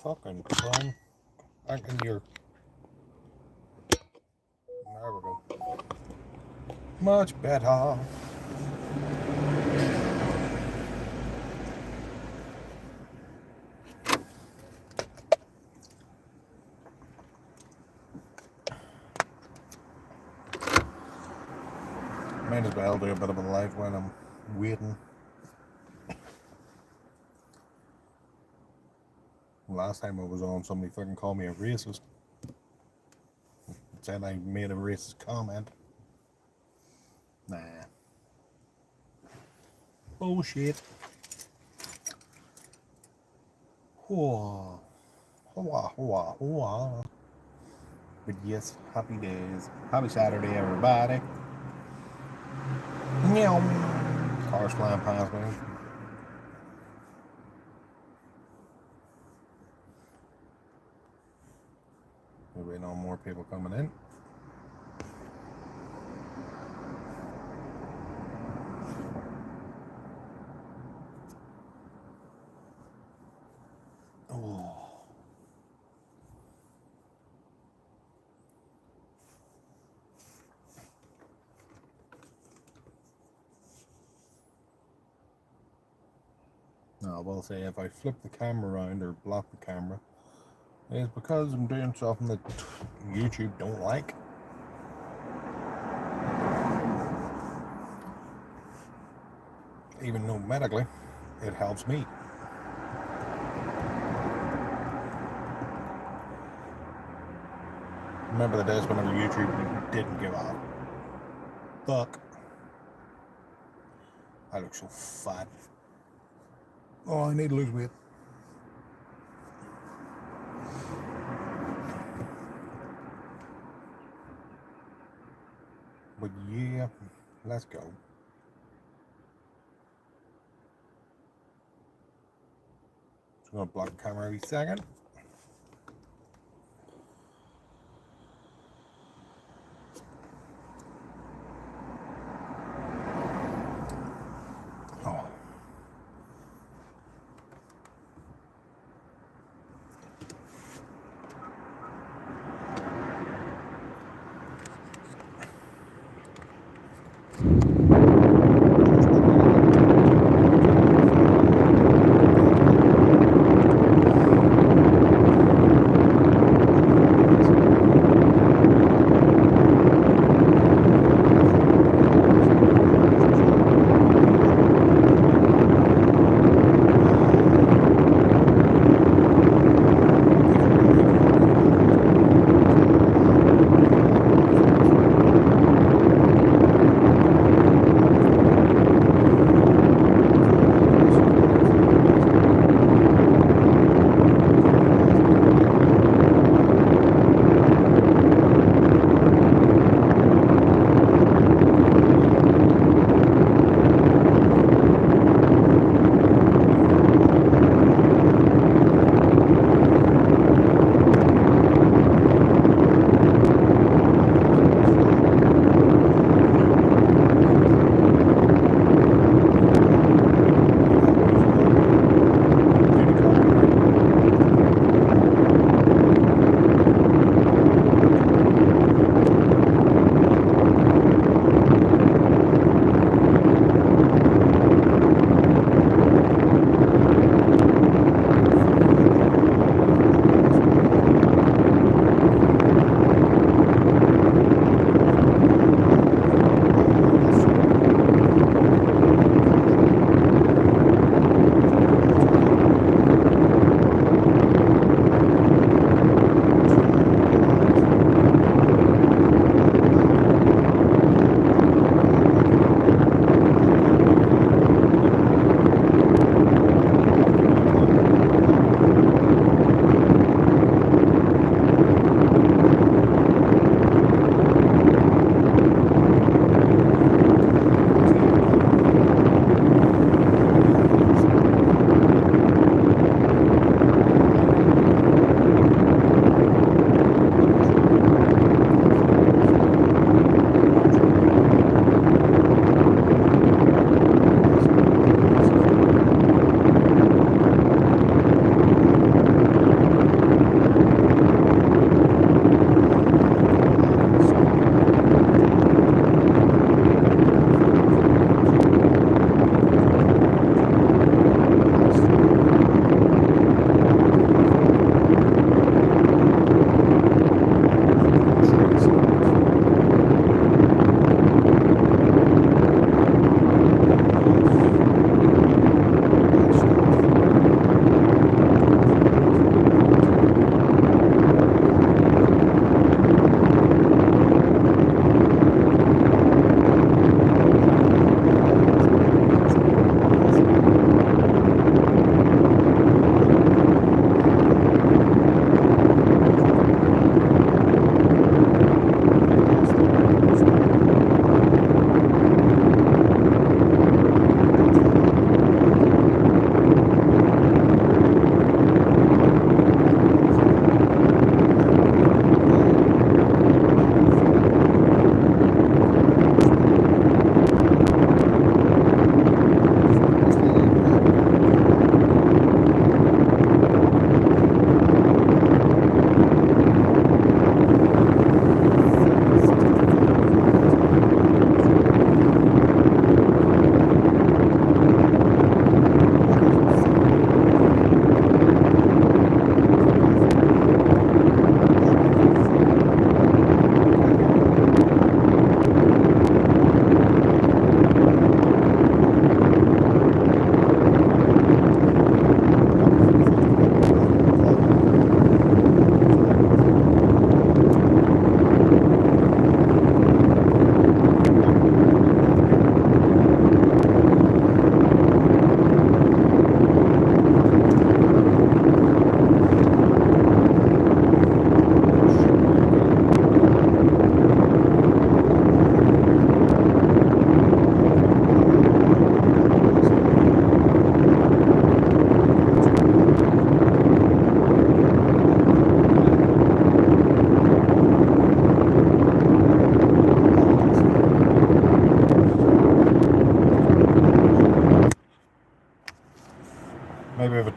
Fucking phone. Back in your. There we go. Much better. Might as well do a bit of a live when I'm waiting. Last time I was on, somebody fucking called me a racist. Said I made a racist comment. Nah. Bullshit. Hoa. Hoa, hoa, hoa. But yes, happy days. Happy Saturday, everybody. Meow. Cars flying past me. We're waiting on more people coming in. Oh. Now, I will say if I flip the camera around or block the camera, it's because I'm doing something that YouTube don't like. Even though medically, it helps me. Remember the days whenever YouTube didn't give a fuck. I look so fat. Oh, I need to lose weight. But yeah, let's go. Just gonna block the camera every second. Oh.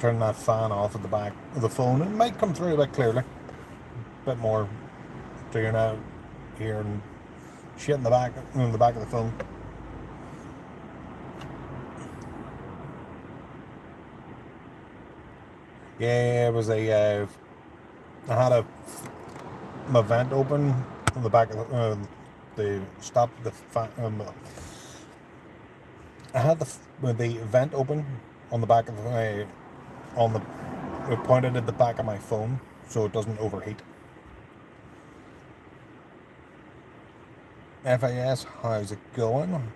turn that fan off at the back of the phone, it might come through a bit clearly. A bit more, so you're not hearing shit in the back of the phone. Yeah, it was I had my vent open on the back of the stop the fan. I had the vent open on the back of my it pointed at the back of my phone so it doesn't overheat. FAS, how's it going?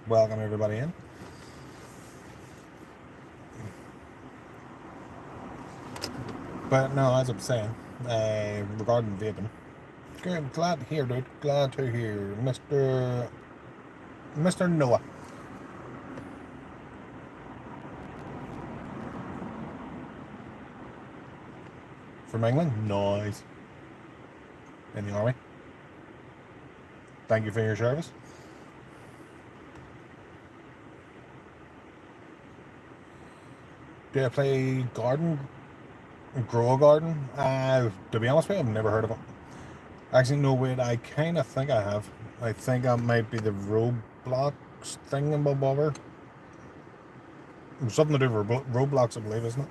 Welcome everybody in. But no, as I'm saying, regarding vaping, good, glad to hear, dude. Glad to hear, Mr. Noah. From England, nice. In the army. Thank you for your service. Do I play Grow a Garden? To be honest with you, I've never heard of it. Actually, no, wait, I kind of think I have. I think that might be the Roblox thing in Bobber. Something to do with Roblox, I believe, isn't it?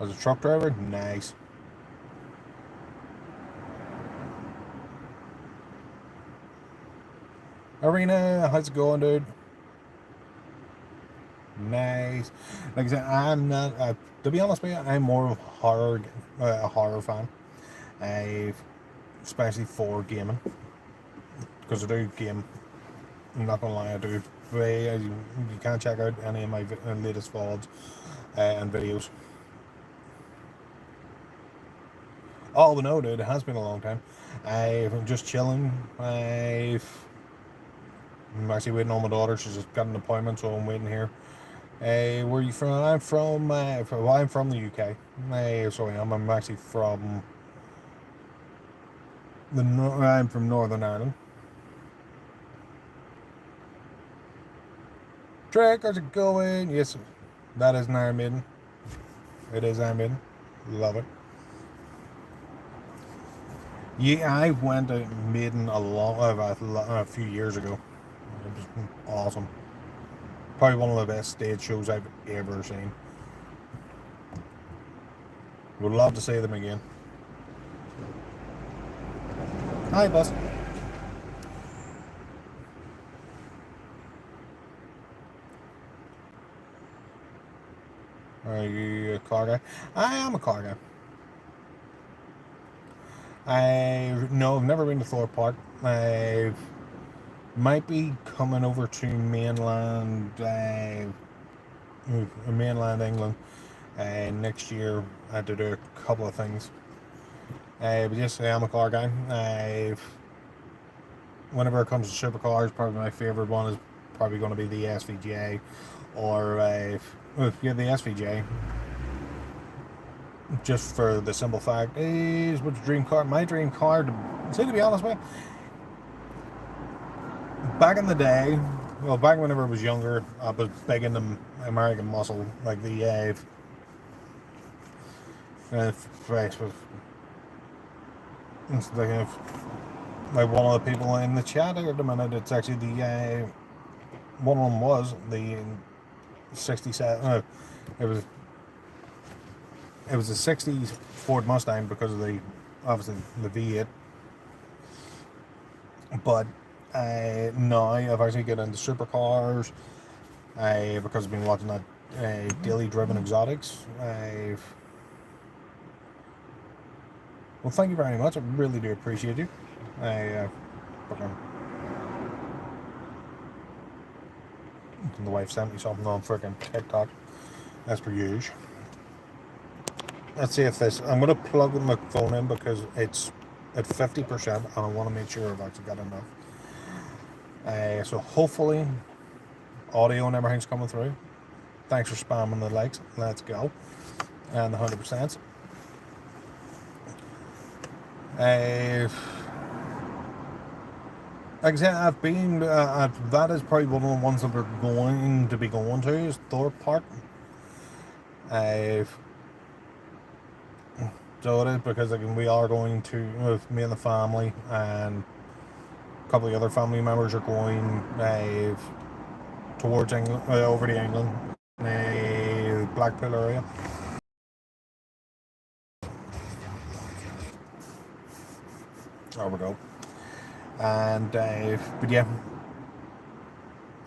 As a truck driver, nice. Arena, how's it going, dude? Nice. Like I said, I'm not. To be honest with you, I'm more of a horror fan. Especially for gaming, because I do game. I'm not gonna lie, I do. You can't check out any of my latest vlogs and videos. Oh, but no, dude, it has been a long time. I'm just chilling. I'm actually waiting on my daughter. She's just got an appointment, so I'm waiting here. Where are you from? I'm from the UK. I'm actually from I'm from Northern Ireland. Trek, how's it going? Yes, that is an Iron Maiden. It is Iron Maiden. Love it. Yeah, I went to Maiden a few years ago. It was awesome. Probably one of the best stage shows I've ever seen. Would love to see them again. Hi, boss. Are you a car guy? I am a car guy. I've never been to Thorpe Park. I might be coming over to mainland England next year. I had to do a couple of things. But yes, I am a car guy. Whenever it comes to supercars, probably my favorite one is probably going to be the SVJ, or the SVJ. Just for the simple fact is, what's your dream car? My dream car, to be honest with you, back in the day, well, back whenever I was younger, I was big into American muscle, like the it's like one of the people in the chat at the minute. It's actually the one of them was the 67. It was a 60s Ford Mustang because of obviously the V8. But now I've actually got into supercars. Because I've been watching that Daily Driven Exotics. Well, thank you very much. I really do appreciate you. The wife sent me something on freaking TikTok, as per usual. Let's see if this. I'm going to plug my phone in because it's at 50%, and I want to make sure I've actually got enough. So hopefully, audio and everything's coming through. Thanks for spamming the likes. Let's go. And the 100%. Like I said, I've been. That is probably one of the ones that we're going to be going to is Thorpe Park. I've so it is because again we are going to with me and the family and a couple of other family members are going towards England, over to England, Blackpool area. There we go. And but yeah,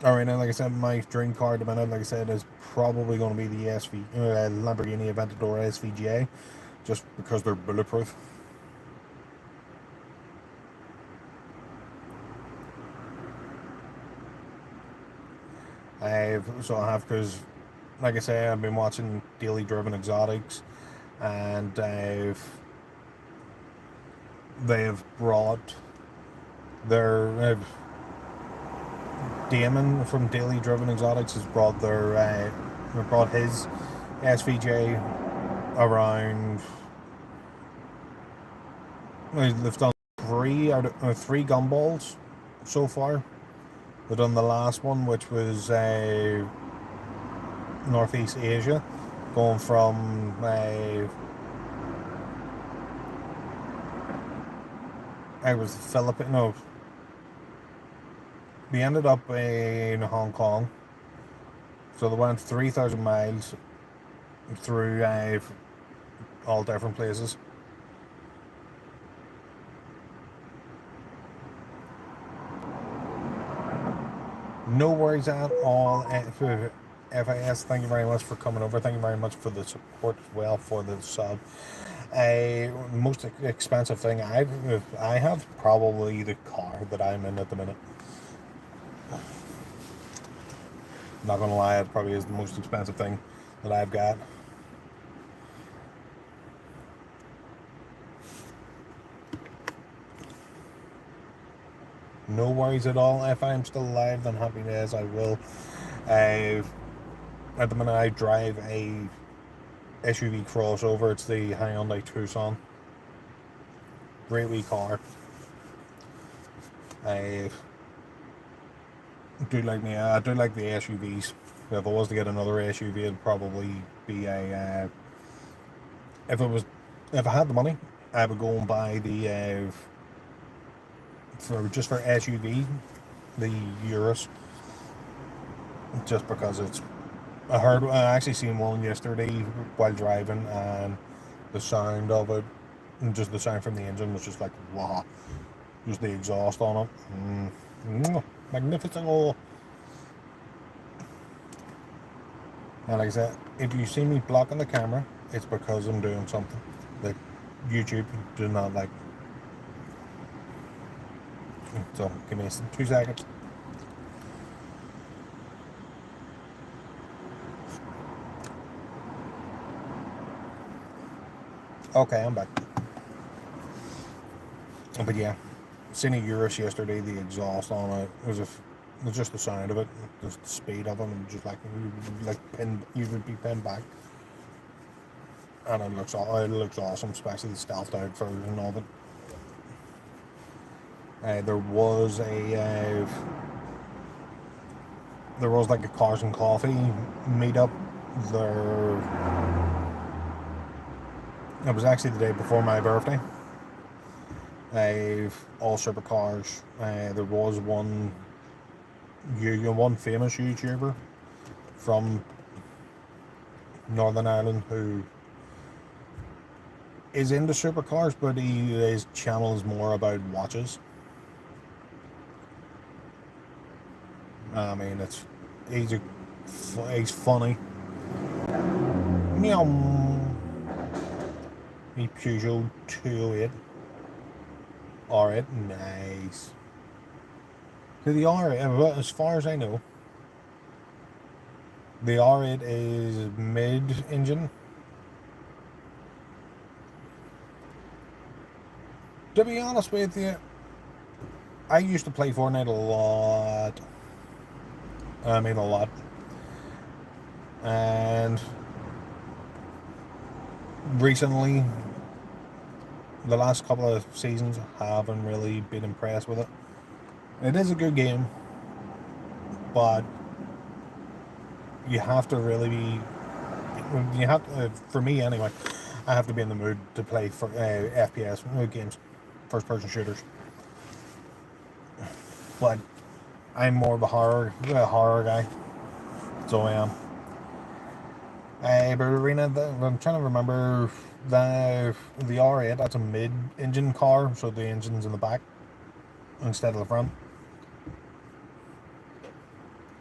all right now, like I said, my dream car at the minute, like I said, is probably going to be the Lamborghini Aventador SVGA, just because they're bulletproof. I have because, like I say, I've been watching Daily Driven Exotics, and they've brought their Damon from Daily Driven Exotics has brought brought his SVJ around. They've done three gumballs so far. They've done the last one, which was Northeast Asia, going from I was Philippines. No, we ended up in Hong Kong. So they went 3,000 miles through all different places. No worries at all. FIS, thank you very much for coming over. Thank you very much for the support as well for the sub. Most expensive thing I have probably the car that I'm in at the minute. Not gonna lie, it probably is the most expensive thing that I've got. No worries at all. If I'm still alive, then happy days. I will. At the minute, I drive a SUV crossover. It's the Hyundai Tucson. Great wee car. I do like me. I do like the SUVs. If I was to get another SUV, it'd probably be a. If I had the money, I would go and buy the for SUV, the Urus, just because it's. I actually seen one yesterday while driving, and the sound of it, and just the sound from the engine was just like wow, just the exhaust on it, magnificent. Oh. And like I said, if you see me blocking the camera, it's because I'm doing something that YouTube do not like. So give me 2 seconds. Okay, I'm back. But yeah, seen a Urus yesterday. The exhaust on it was just the sound of it, just the speed of it, and just like you would be pinned back. And it looks awesome, especially the stealthed out version of it. There was like a Cars and Coffee meetup there. It was actually the day before my birthday. All supercars. There was one famous YouTuber from Northern Ireland who is into supercars, but his channel is more about watches. I mean, he's funny. Meow. Me Peugeot 208. R8, nice. So the R8, as far as I know, the R8 is mid-engine. To be honest with you, I used to play Fortnite a lot. I mean, a lot. And recently, the last couple of seasons, haven't really been impressed with it. It is a good game, but you have to really be. You have to, for me anyway. I have to be in the mood to play for FPS games, first-person shooters. But I'm more of a horror guy, so I am. But Arena, I'm trying to remember the R8. That's a mid-engine car, so the engine's in the back instead of the front.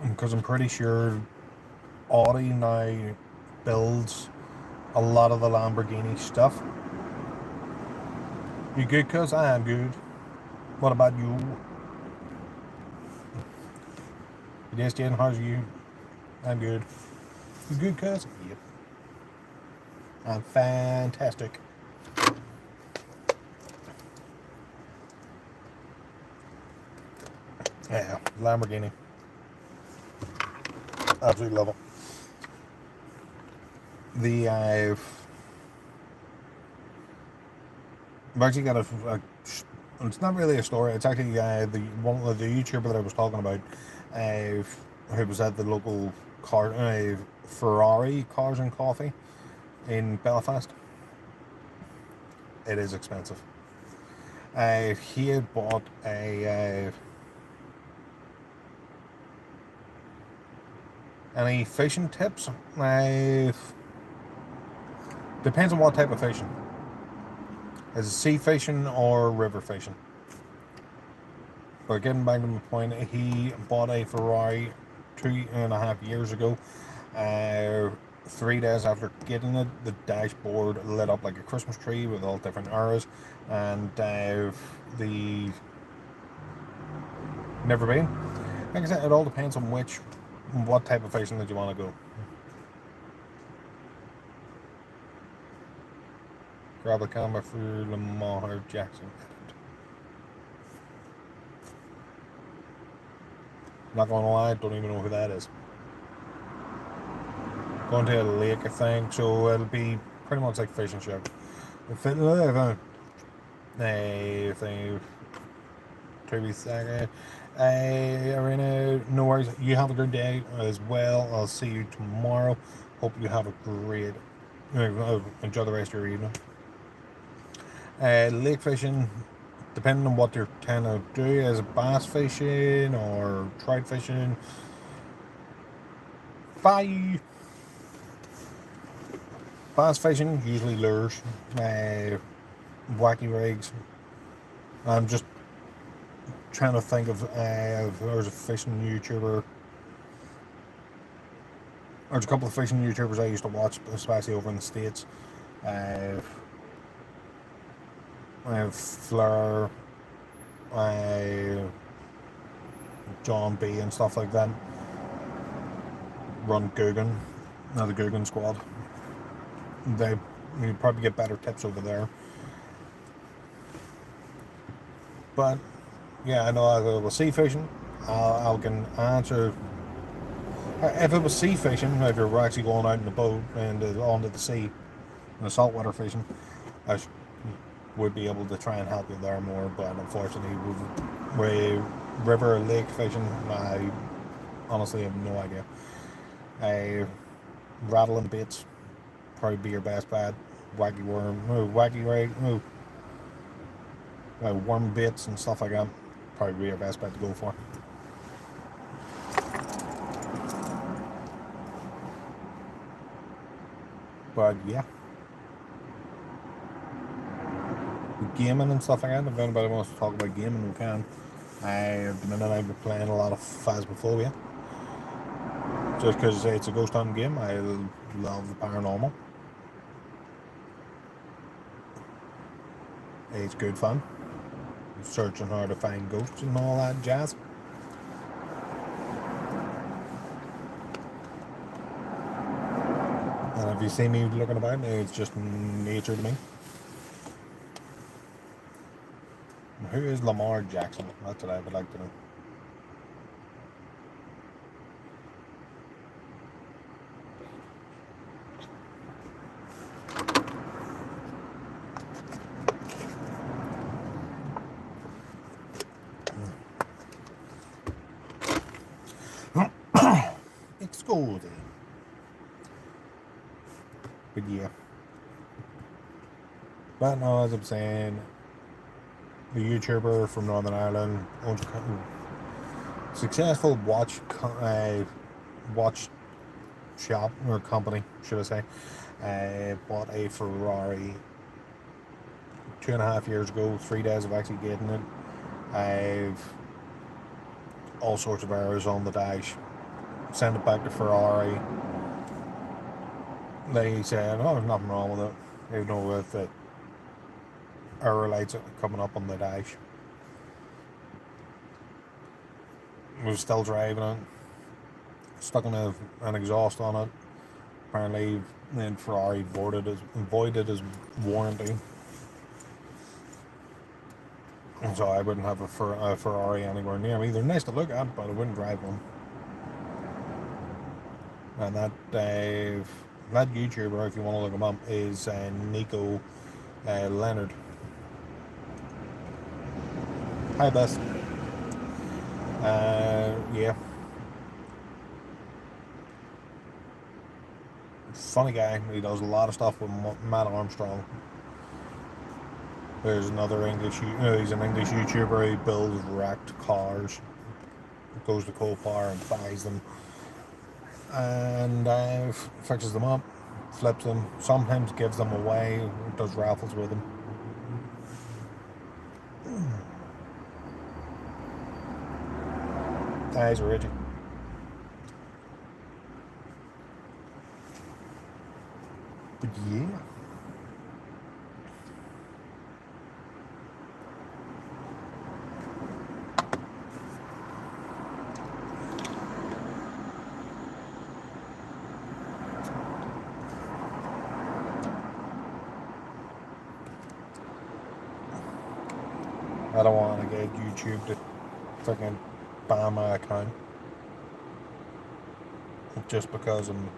Because I'm pretty sure Audi now builds a lot of the Lamborghini stuff. You good, cuz? I am good. What about you? Yes, Jen, how's you? I'm good. You good, cuz? Yep. I'm fantastic. Yeah, Lamborghini. Absolutely love it. I've actually got it's not really a story. It's actually the YouTuber that I was talking about, who was at the local Ferrari Cars and Coffee in Belfast. It is expensive. He had bought any fishing tips? Depends on what type of fishing. Is it sea fishing or river fishing? But getting back to my point, he bought a Ferrari 2.5 years ago. 3 days after getting it, the dashboard lit up like a Christmas tree with all different arrows, and the never been. Like I said, it all depends on what type of fishing that you want to go. Grab a camera for Lamar Jackson. Not gonna lie, don't even know who that is. Going to a lake, I think, so it'll be pretty much like fishing show. If they 2 weeks Arena, no worries. You have a good day as well. I'll see you tomorrow. Hope you have a great enjoy the rest of your evening. Lake fishing, depending on what you're trying to do, is it bass fishing or trout fishing? Bye. Bass fishing, usually lures, wacky rigs. I'm just trying to think of if there's a fishing YouTuber. There's a couple of fishing YouTubers I used to watch, especially over in the States. Fleur, John B and stuff like that. Run Guggen, the Guggen squad. You probably get better tips over there. But yeah, I know if it was sea fishing, I can answer. If it was sea fishing, if you're actually going out in the boat and onto the sea, and the saltwater fishing, I would be able to try and help you there more. But unfortunately, with river or lake fishing, I honestly have no idea. Rattling baits probably be your best bet. Wacky worm, wacky rig, worm baits and stuff like that. Probably be your best bet to go for. But yeah, gaming and stuff like that. If anybody wants to talk about gaming, we can. At the minute, I've been playing a lot of Phasmophobia. Just because it's a ghost hunting game, I love the paranormal. It's good fun. Searching how to find ghosts and all that jazz. And if you see me looking about, it's just nature to me. Who is Lamar Jackson? That's what I would like to know. Excuse me. But yeah. But no, as I'm saying, the YouTuber from Northern Ireland owns a successful watch shop or company, should I say. Bought a Ferrari 2.5 years ago. 3 days of actually getting it. I've all sorts of errors on the dash. Sent it back to Ferrari. They said, "Oh, there's nothing wrong with it," even though with the error lights coming up on the dash. Was still driving it. Stuck an exhaust on it. Apparently, then Ferrari voided his warranty. And so I wouldn't have a Ferrari anywhere near me. They're nice to look at, but I wouldn't drive one. And that YouTuber, if you want to look him up, is Nico Leonard. Hi, Bess. Yeah. Funny guy. He does a lot of stuff with Matt Armstrong. There's another he's an English YouTuber. He builds wrecked cars. Goes to Copar and buys them. And fixes them up, flips them, sometimes gives them away, does raffles with them. Guys are edgy. But yeah. I don't want to get YouTube to freaking ban my account just because I'm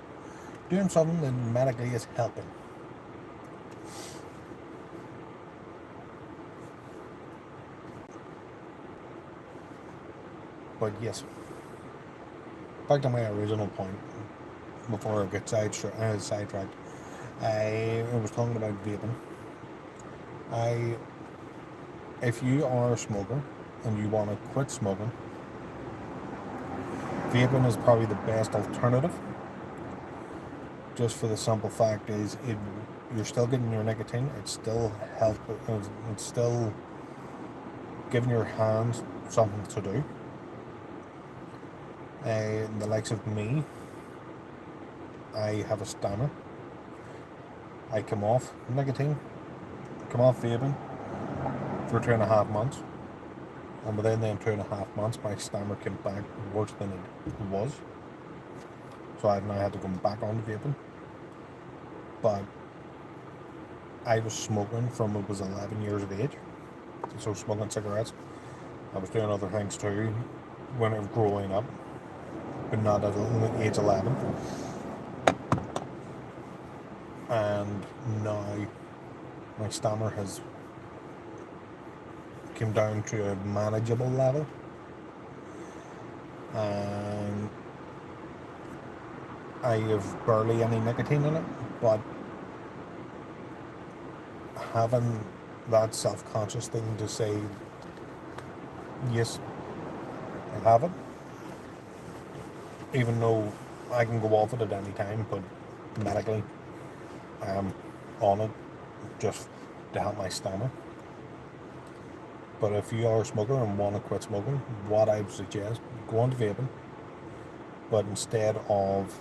doing something that medically is helping. But yes, back to my original point before I get sidetracked. I was talking about vaping. If you are a smoker and you want to quit smoking, vaping is probably the best alternative. Just for the simple fact is, you're still getting your nicotine. It's still it's still giving your hands something to do. The likes of me, I have a stammer. I come off nicotine, come off vaping for 2.5 months, and within them 2.5 months my stammer came back worse than it was, so I've now had to go back on vaping. But I was smoking from I was 11 years of age, so smoking cigarettes. I was doing other things too when I was growing up, but not at age 11. And now my stammer has came down to a manageable level, and I have barely any nicotine in it, but having that self-conscious thing to say, yes, I have it, even though I can go off it at any time, but medically I'm on it just to help my stammer. But if you are a smoker and want to quit smoking, what I would suggest, go on to vaping, but instead of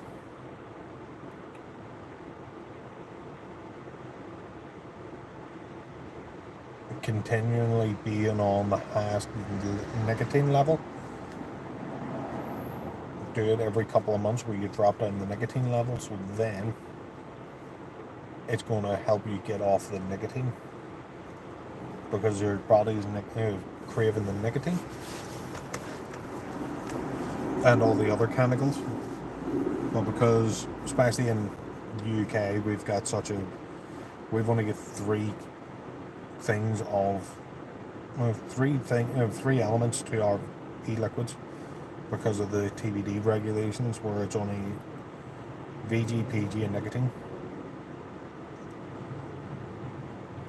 continually being on the highest nicotine level, do it every couple of months where you drop down the nicotine level, so then it's going to help you get off the nicotine, because your body is craving the nicotine and all the other chemicals. But because, especially in the UK, we've only got three elements to our e-liquids. because of the TBD regulations, where it's only VG, PG, and nicotine,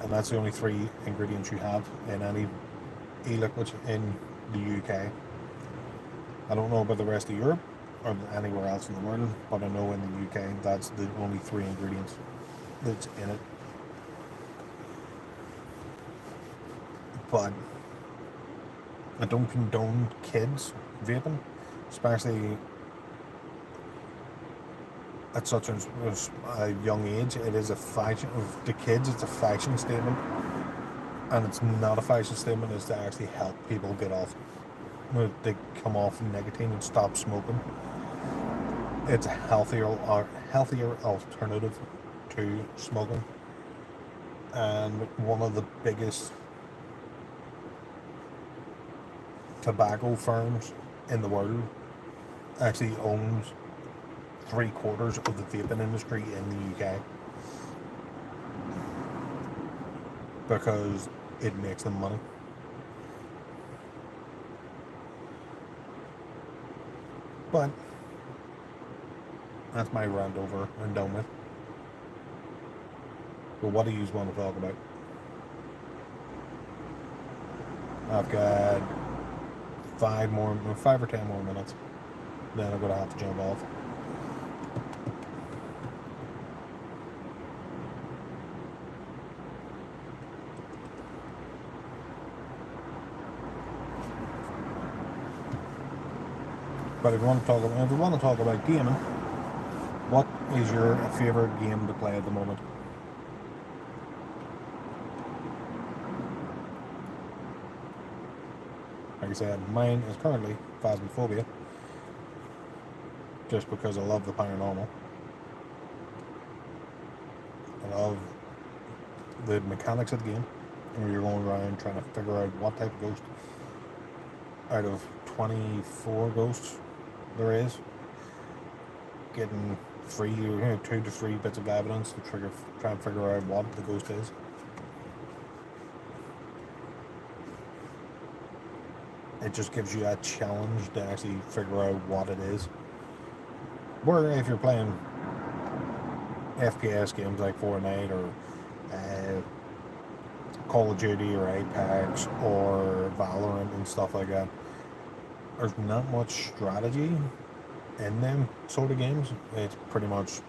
and that's the only 3 ingredients you have in any e-liquids in the UK. I don't know about the rest of Europe or anywhere else in the world, but I know in the UK that's the only 3 ingredients that's in it. But I don't condone kids vaping, especially at such a young age. It is a fashion of the kids. It's a fashion statement, and it's not a fashion statement. It's to actually help people get off. They come off nicotine and stop smoking. It's a healthier alternative to smoking, and one of the biggest tobacco firms in the world actually owns 3/4 of the vaping industry in the UK because it makes them money. But that's my rant over and done with. But what do you want to talk about? I've got 5 or 10 more minutes. Then I'm gonna have to jump off. But if you want to talk about gaming, what is your favorite game to play at the moment? Like I said, mine is currently Phasmophobia, just because I love the paranormal. I love the mechanics of the game, where you're going around trying to figure out what type of ghost out of 24 ghosts there is, getting 2 to 3 bits of evidence to try and figure out what the ghost is. It just gives you a challenge to actually figure out what it is. Where if you're playing FPS games like Fortnite or Call of Duty or Apex or Valorant and stuff like that, there's not much strategy in them sort of games. It's pretty much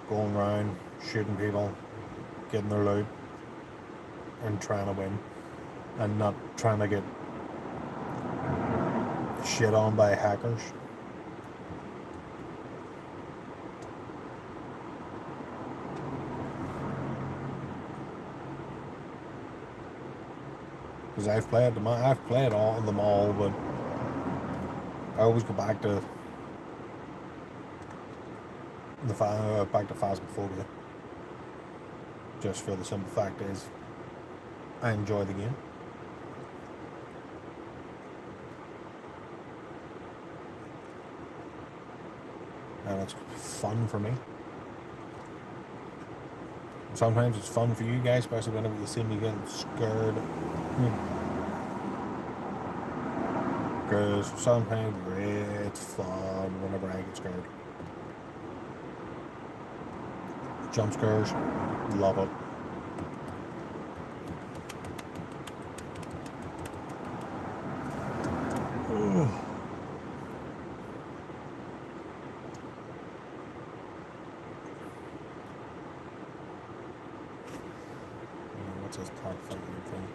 going around, shooting people, getting their loot, and trying to win, and not trying to get shit on by hackers. Because I've played all of them all, but I always go back to Phasmophobia, just for the simple fact is I enjoy the game. And it's fun for me. Sometimes it's fun for you guys, especially whenever you see me getting scared. Because sometimes it's fun whenever I get scared. Jump scares, love it. What's this top fucking thing?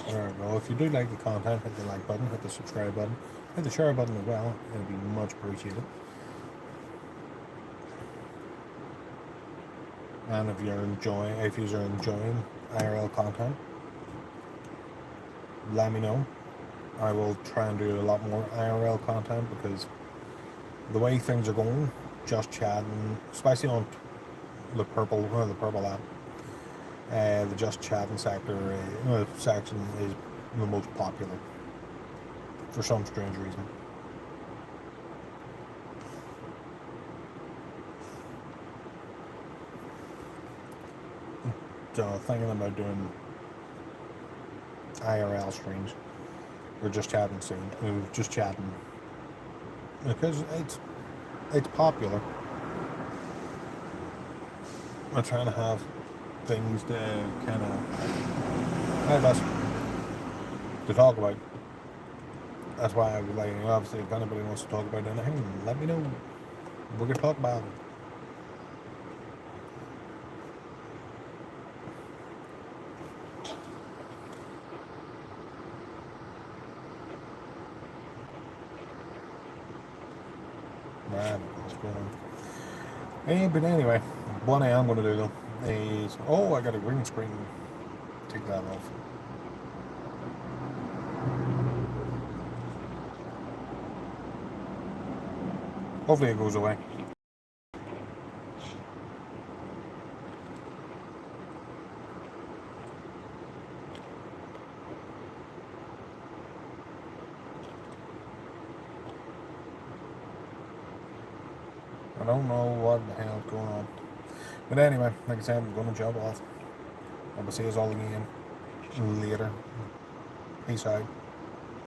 Alright, well, if you do like the content, hit the like button, hit the subscribe button, hit the share button as well. It would be much appreciated. And if you're enjoying IRL content, let me know. I will try and do a lot more IRL content, because the way things are going, just chatting, especially on the purple app, the just chatting section is the most popular for some strange reason. thinking about doing IRL streams. We're just chatting soon. We're just chatting because it's popular. I'm trying to have things to kind of have us to talk about. That's why I would like, obviously, if anybody wants to talk about anything, let me know. We can talk about it. I don't know what's going on. But anyway, what I am going to do though is, I got a green screen. Take that off. Hopefully it goes away. I don't know what the hell is going on. But anyway, like I said, I'm going to jump off. I will see you all again later. Peace out.